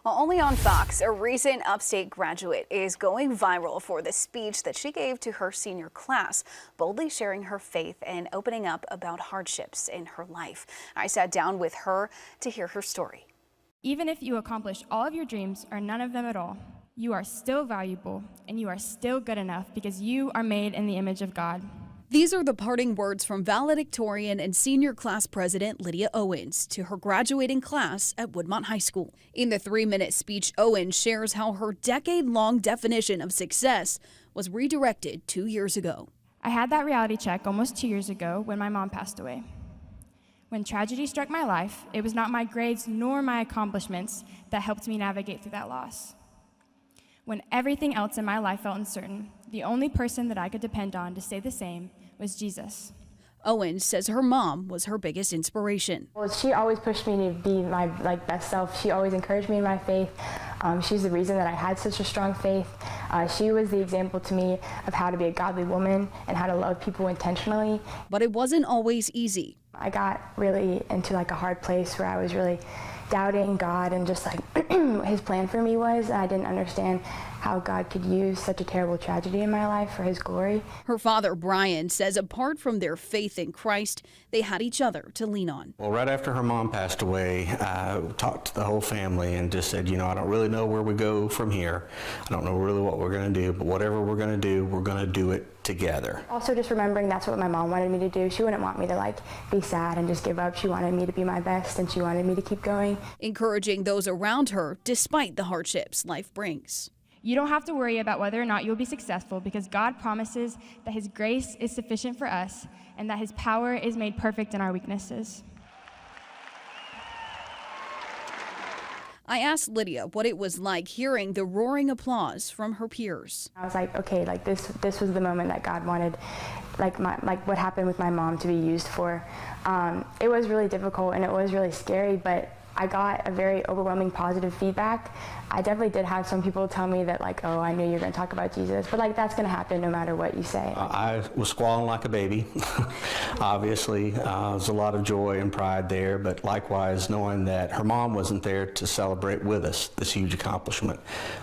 Well, only on Fox, a recent upstate graduate is going viral for the speech that she gave to her senior class, boldly sharing her faith and opening up about hardships in her life. I sat down with her to hear her story. Even if you accomplish all of your dreams or none of them at all, you are still valuable and you are still good enough because you are made in the image of God. These are the parting words from valedictorian and senior class president Lydia Owens to her graduating class at Woodmont High School. In the 3-minute speech, Owens shares how her decade-long definition of success was redirected 2 years ago. I had that reality check almost 2 years ago when my mom passed away. When tragedy struck my life, it was not my grades nor my accomplishments that helped me navigate through that loss. When everything else in my life felt uncertain, the only person that I could depend on to stay the same was Jesus. Owens says her mom was her biggest inspiration. Well, she always pushed me to be my best self. She always encouraged me in my faith. She's the reason that I had such a strong faith. She was the example to me of how to be a godly woman and how to love people intentionally. But it wasn't always easy. I got really into a hard place where I was really doubting God and just his plan for me was. I didn't understand how God could use such a terrible tragedy in my life for his glory. Her father, Brian, says apart from their faith in Christ, they had each other to lean on. Well, right after her mom passed away, I talked to the whole family and just said, I don't really know where we go from here. I don't know really what we're going to do, but whatever we're going to do, we're going to do it together. Also just remembering that's what my mom wanted me to do. She wouldn't want me to be sad and just give up. She wanted me to be my best and she wanted me to keep going. Encouraging those around her despite the hardships life brings. You don't have to worry about whether or not you'll be successful because God promises that his grace is sufficient for us and that his power is made perfect in our weaknesses. I asked Lydia what it was like hearing the roaring applause from her peers. I was like, okay, this was the moment that God wanted, what happened with my mom to be used for. It was really difficult and it was really scary, but I got a very overwhelming positive feedback. I definitely did have some people tell me that oh, I knew you were going to talk about Jesus, but that's going to happen no matter what you say. I was squalling like a baby. Obviously, there's a lot of joy and pride there, but likewise knowing that her mom wasn't there to celebrate with us this huge accomplishment.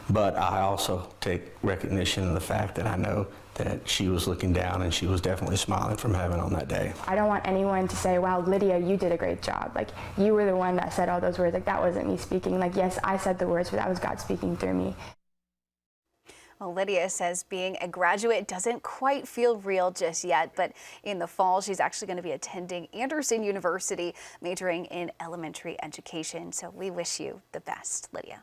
But I also take recognition of the fact that I know that she was looking down and she was definitely smiling from heaven on that day. I don't want anyone to say, wow, Lydia, you did a great job. You were the one that said all those words. That wasn't me speaking. Yes, I said the words, but that was God speaking through me. Well, Lydia says being a graduate doesn't quite feel real just yet, but in the fall, she's actually going to be attending Anderson University, majoring in elementary education. So we wish you the best, Lydia.